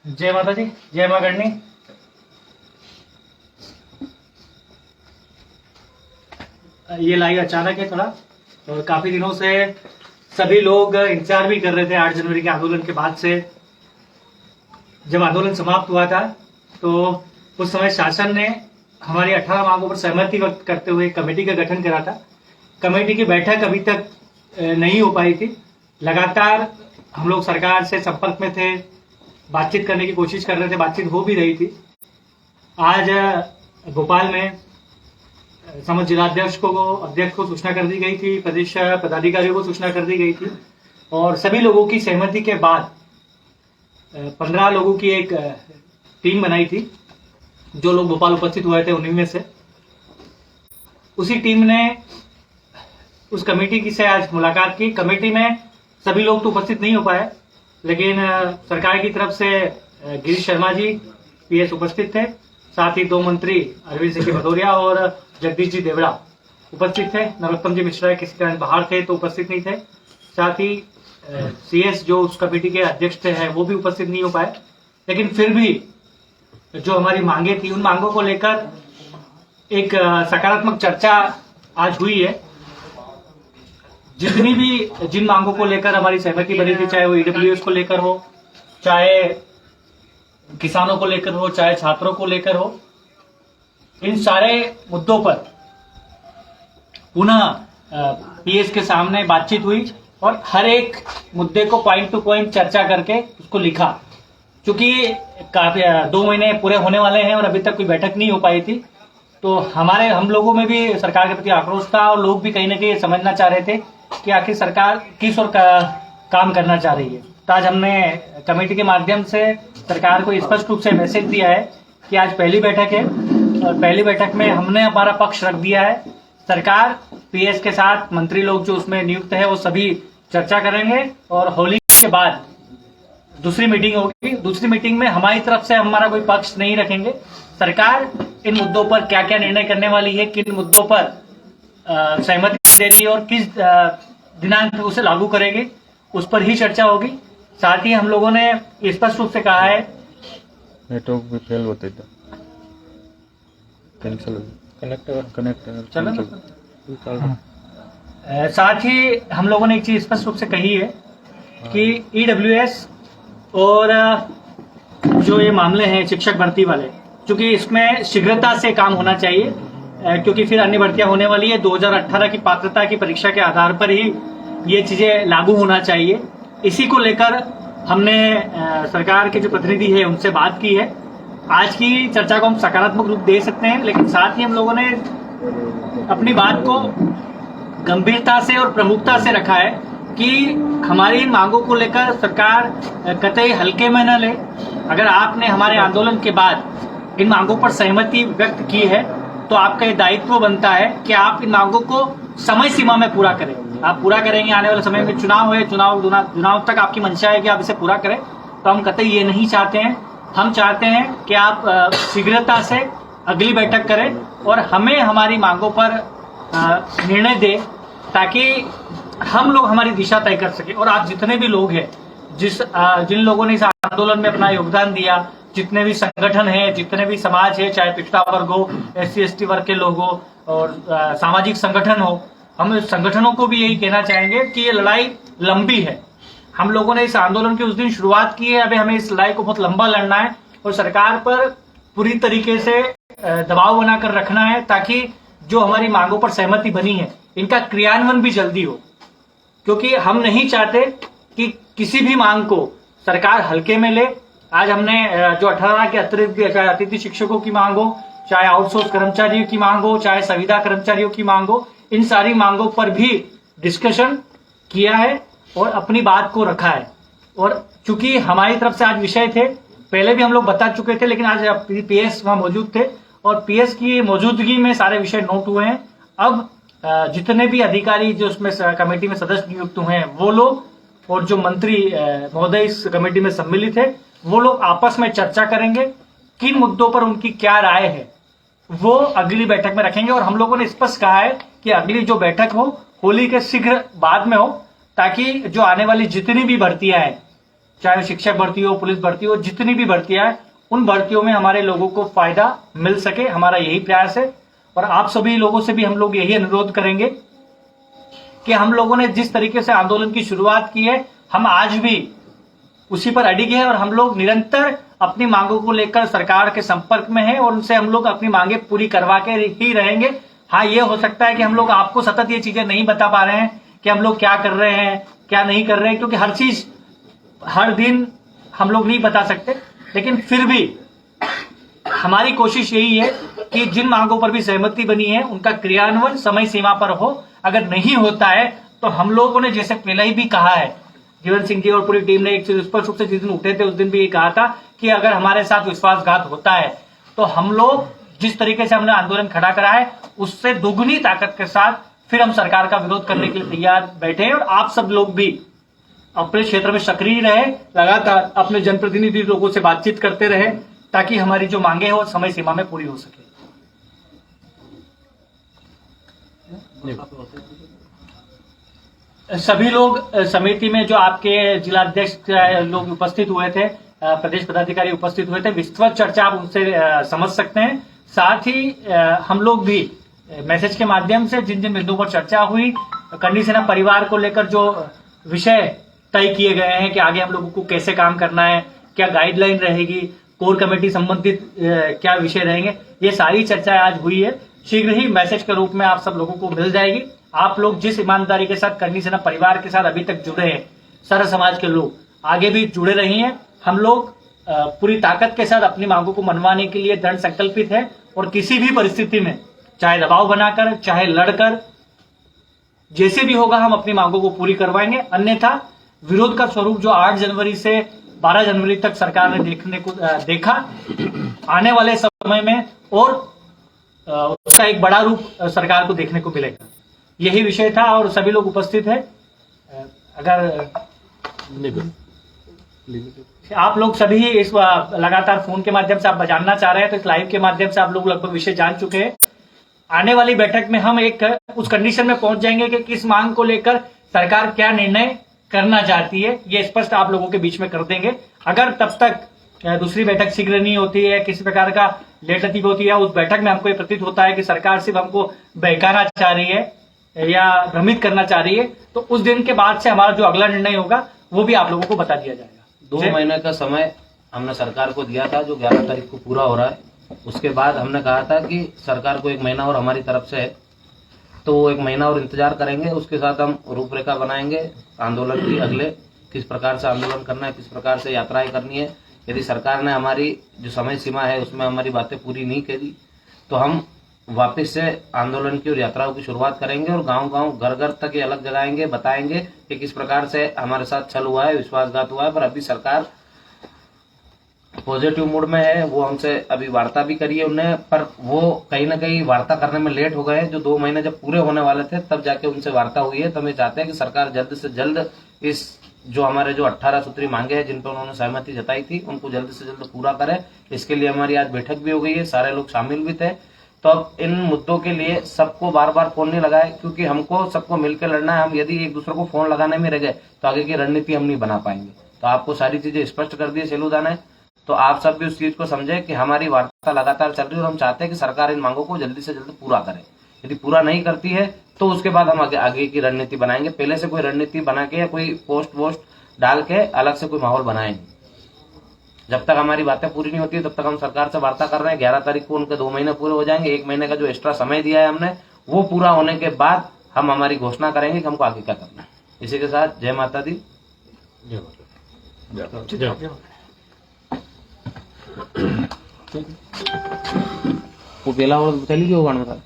जय माता दी, जय मां गणनी। ये लाइव अचानक है थोड़ा, और काफी दिनों से सभी लोग इंतजार भी कर रहे थे 8 जनवरी के आंदोलन के बाद से। जब आंदोलन समाप्त हुआ था तो उस समय शासन ने हमारी 18 मांगों पर सहमति व्यक्त करते हुए कमेटी का गठन करा था। कमेटी की बैठक अभी तक नहीं हो पाई थी। लगातार हम लोग सरकार से संपर्क में थे, बातचीत करने की कोशिश कर रहे थे, बातचीत हो भी रही थी। आज भोपाल में समस्त जिलाध्यक्ष अध्यक्ष को सूचना कर दी गई थी, प्रदेश पदाधिकारियों को सूचना कर दी गई थी, और सभी लोगों की सहमति के बाद 15 लोगों की एक टीम बनाई थी। जो लोग भोपाल उपस्थित हुए थे उन्हीं में से उसी टीम ने उस कमेटी की से आज मुलाकात की। कमेटी में सभी लोग तो उपस्थित नहीं हो पाए, लेकिन सरकार की तरफ से गिरीश शर्मा जी पीएस उपस्थित थे, साथ ही 2 मंत्री अरविंद सिंह भदौरिया और जगदीश जी देवड़ा उपस्थित थे। नरोत्तम जी मिश्रा किसी कारण बाहर थे तो उपस्थित नहीं थे। साथ ही सीएस जो उस कमेटी के अध्यक्ष थे वो भी उपस्थित नहीं हो पाए। लेकिन फिर भी जो हमारी मांगे थी उन मांगों को लेकर एक सकारात्मक चर्चा आज हुई है। जिन मांगों को लेकर हमारी सहमति बनी थी, चाहे वो ईडब्ल्यूएस को लेकर हो, चाहे किसानों को लेकर हो, चाहे छात्रों को लेकर हो, इन सारे मुद्दों पर पुनः पीएस के सामने बातचीत हुई और हर एक मुद्दे को पॉइंट टू पॉइंट चर्चा करके उसको लिखा। क्योंकि काफी 2 महीने पूरे होने वाले हैं और अभी तक कोई बैठक नहीं हो पाई थी, तो हम लोगों में भी सरकार के प्रति आक्रोश था और लोग भी कहीं ना कहीं समझना चाह रहे थे कि आखिर सरकार किस ओर काम करना चाह रही है। तो आज हमने कमेटी के माध्यम से सरकार को स्पष्ट रूप से मैसेज दिया है कि आज पहली बैठक है और पहली बैठक में हमने हमारा पक्ष रख दिया है। सरकार पीएस के साथ मंत्री लोग जो उसमें नियुक्त है वो सभी चर्चा करेंगे और होली के बाद दूसरी मीटिंग होगी। दूसरी मीटिंग में हमारी तरफ से हमारा कोई पक्ष नहीं रखेंगे। सरकार इन मुद्दों पर क्या क्या निर्णय करने वाली है, किन मुद्दों पर सहमति दे रही है और किस दिनांक तक उसे लागू करेगी, उस पर ही चर्चा होगी। साथ ही हम लोगों ने स्पष्ट रूप से कहा है नेटवर्क भी फेल होते थे, कैंसिल साथ ही हम लोगों ने एक चीज स्पष्ट रूप से कही है कि ईडब्ल्यूएस और जो ये मामले हैं शिक्षक भर्ती वाले, क्योंकि इसमें शीघ्रता से काम होना चाहिए, क्योंकि फिर अन्य भर्तियां होने वाली है। 2018 की पात्रता की परीक्षा के आधार पर ही ये चीजें लागू होना चाहिए। इसी को लेकर हमने सरकार के जो प्रतिनिधि है उनसे बात की है। आज की चर्चा को हम सकारात्मक रूप दे सकते हैं, लेकिन साथ ही हम लोगों ने अपनी बात को गंभीरता से और प्रमुखता से रखा है कि हमारी इन मांगों को लेकर सरकार कतई हल्के में न ले। अगर आपने हमारे आंदोलन के बाद इन मांगों पर सहमति व्यक्त की है तो आपका ये दायित्व बनता है कि आप इन मांगों को समय सीमा में पूरा करें। आप पूरा करेंगे, आने वाले समय में चुनाव है, चुनाव तक आपकी मंशा है कि आप इसे पूरा करें, तो हम कतई ये नहीं चाहते हैं। हम चाहते हैं कि आप शीघ्रता से अगली बैठक करें और हमें हमारी मांगों पर निर्णय दें, ताकि हम लोग हमारी दिशा तय कर सके। और आप जितने भी लोग हैं, जिन लोगों ने इस आंदोलन में अपना योगदान दिया, जितने भी संगठन हैं, जितने भी समाज है, चाहे पिछड़ा वर्ग हो, SC ST वर्ग के लोग हो और सामाजिक संगठन हो, हम संगठनों को भी यही कहना चाहेंगे कि ये लड़ाई लंबी है। हम लोगों ने इस आंदोलन की उस दिन शुरुआत की है, अभी हमें इस लड़ाई को बहुत लंबा लड़ना है और सरकार पर पूरी तरीके से दबाव बनाकर रखना है, ताकि जो हमारी मांगों पर सहमति बनी है इनका क्रियान्वयन भी जल्दी हो। क्योंकि हम नहीं चाहते कि किसी भी मांग को सरकार हल्के में ले। आज हमने जो 18 के अतिरिक्त, चाहे अतिथि शिक्षकों की मांग हो, चाहे आउटसोर्स कर्मचारियों की मांग हो, चाहे संविदा कर्मचारियों की मांग हो, इन सारी मांगों पर भी डिस्कशन किया है और अपनी बात को रखा है। और चूंकि हमारी तरफ से आज विषय थे, पहले भी हम लोग बता चुके थे, लेकिन आज पीएस वहां मौजूद थे और पीएस की मौजूदगी में सारे विषय नोट हुए हैं। अब जितने भी अधिकारी जो उसमें कमेटी में सदस्य नियुक्त हुए हैं वो लोग और जो मंत्री महोदय इस कमेटी में सम्मिलित है वो लोग आपस में चर्चा करेंगे, किन मुद्दों पर उनकी क्या राय है वो अगली बैठक में रखेंगे। और हम लोगों ने स्पष्ट कहा है कि अगली जो बैठक हो होली के शीघ्र बाद में हो, ताकि जो आने वाली जितनी भी भर्तियां हैं चाहे वो शिक्षक भर्ती हो, पुलिस भर्ती हो, जितनी भी भर्तियां हैं, उन भर्तियों में हमारे लोगों को फायदा मिल सके, हमारा यही प्रयास है। और आप सभी लोगों से भी हम लोग यही अनुरोध करेंगे कि हम लोगों ने जिस तरीके से आंदोलन की शुरुआत की है, हम आज भी उसी पर अडिग है और हम लोग निरंतर अपनी मांगों को लेकर सरकार के संपर्क में हैं और उनसे हम लोग अपनी मांगे पूरी करवा के ही रहेंगे। हाँ, ये हो सकता है कि हम लोग आपको सतत ये चीजें नहीं बता पा रहे हैं कि हम लोग क्या कर रहे हैं, क्या नहीं कर रहे हैं, क्योंकि हर चीज हर दिन हम लोग नहीं बता सकते। लेकिन फिर भी हमारी कोशिश यही है कि जिन मांगों पर भी सहमति बनी है उनका क्रियान्वयन समय सीमा पर हो। अगर नहीं होता है तो हम लोगों ने, जैसे पहले ही भी कहा है, जीवन सिंह जी और पूरी टीम ने एक चीज स्पष्ट रूप से जिस दिन उठे थे उस दिन भी ये कहा था कि अगर हमारे साथ विश्वासघात होता है तो हम लोग जिस तरीके से हमने आंदोलन खड़ा करा है उससे दोगुनी ताकत के साथ फिर हम सरकार का विरोध करने के लिए तैयार बैठे हैं। और आप सब लोग भी अपने क्षेत्र में सक्रिय रहे, लगातार अपने जनप्रतिनिधि लोगों से बातचीत करते रहे ताकि हमारी जो मांगे हैं वो समय सीमा में पूरी हो सके। सभी लोग समिति में जो आपके जिलाध्यक्ष लोग उपस्थित हुए थे, प्रदेश पदाधिकारी उपस्थित हुए थे, विस्तृत चर्चा आप उनसे समझ सकते हैं। साथ ही हम लोग भी मैसेज के माध्यम से जिन जिन बिंदुओं पर चर्चा हुई, करनी सेना परिवार को लेकर जो विषय तय किए गए हैं कि आगे हम लोगों को कैसे काम करना है, क्या गाइडलाइन रहेगी, कोर कमेटी संबंधित क्या विषय रहेंगे, ये सारी चर्चा आज हुई है। शीघ्र ही मैसेज के रूप में आप सब लोगों को मिल जाएगी। आप लोग जिस ईमानदारी के साथ करनी सेना परिवार के साथ अभी तक जुड़े हैं, सारा समाज के लोग आगे भी जुड़े रही हैं। हम लोग पूरी ताकत के साथ अपनी मांगों को मनवाने के लिए दृढ़ संकल्पित है और किसी भी परिस्थिति में, चाहे दबाव बनाकर, चाहे लड़कर, जैसे भी होगा हम अपनी मांगों को पूरी करवाएंगे। अन्यथा विरोध का स्वरूप जो 8 जनवरी से 12 जनवरी तक सरकार ने देखा, आने वाले समय में और उसका एक बड़ा रूप सरकार को देखने को मिलेगा। यही विषय था और सभी लोग उपस्थित है। अगर आप लोग सभी इस लगातार फोन के माध्यम से आप जानना चाह रहे हैं तो इस लाइव के माध्यम से आप लोग लगभग विषय जान चुके हैं। आने वाली बैठक में हम एक उस कंडीशन में पहुंच जाएंगे कि किस मांग को लेकर सरकार क्या निर्णय करना चाहती है, ये स्पष्ट आप लोगों के बीच में कर देंगे। अगर तब तक दूसरी बैठक शीघ्र नहीं होती है, किसी प्रकार का लेट लतीफ होती है, उस बैठक में हमको ये प्रतीत होता है कि सरकार सिर्फ हमको बहकाना चाह रही है या भ्रमित करना चाह रही है, तो उस दिन के बाद से हमारा जो अगला निर्णय होगा वो भी आप लोगों को बता दिया जाएगा। 2 महीने का समय हमने सरकार को दिया था जो 11 तारीख को पूरा हो रहा है। उसके बाद हमने कहा था कि सरकार को 1 महीना और हमारी तरफ से है तो 1 महीना और इंतजार करेंगे। उसके साथ हम रूपरेखा बनाएंगे आंदोलन की, अगले किस प्रकार से आंदोलन करना है, किस प्रकार से यात्राएं करनी है। यदि सरकार ने हमारी जो समय सीमा है उसमें हमारी बातें पूरी नहीं करी तो हम वापस से आंदोलन की और यात्राओं की शुरुआत करेंगे और गांव-गांव, घर-घर तक ये अलग जगाएंगे, बताएंगे कि किस प्रकार से हमारे साथ छल हुआ है, विश्वासघात हुआ है। पर अभी सरकार पॉजिटिव मूड में है। वो हमसे अभी वार्ता भी करी है उन्हें, पर वो कहीं ना कहीं वार्ता करने में लेट हो गए हैं। जो 2 महीने जब पूरे होने वाले थे तब जाके उनसे वार्ता हुई है। तो हम ये चाहते हैं कि सरकार जल्द से जल्द इस जो हमारे जो 18 सूत्री मांगे हैं जिन पर उन्होंने सहमति जताई थी उनको जल्द से जल्द पूरा करे। इसके लिए हमारी आज बैठक भी हो गई है, सारे लोग शामिल भी थे। तो अब इन मुद्दों के लिए सबको बार बार फोन नहीं लगाए, क्योंकि हमको सबको मिलकर लड़ना है। हम यदि एक दूसरे को फोन लगाने में रह गए तो आगे की रणनीति हम नहीं बना पाएंगे। तो आपको सारी चीजें स्पष्ट कर दी है सेलूदा ने, तो आप सब भी उस चीज को समझे कि हमारी वार्ता लगातार चल रही है और हम चाहते हैं कि सरकार इन मांगों को जल्दी से जल्द पूरा करे। यदि पूरा नहीं करती है तो उसके बाद हम आगे की रणनीति बनाएंगे। पहले से कोई रणनीति बना के या कोई पोस्ट वोस्ट डाल के अलग से कोई माहौल बनाएंगे। जब तक हमारी बातें पूरी नहीं होती तब तक हम सरकार से वार्ता कर रहे हैं। 11 तारीख को उनके 2 महीने पूरे हो जाएंगे। 1 महीने का जो एक्स्ट्रा समय दिया है हमने वो पूरा होने के बाद हम हमारी घोषणा करेंगे कि हमको आगे क्या करना है। इसी के साथ जय माता दी, जय माता। वो पेला और चली गई वो गाना था।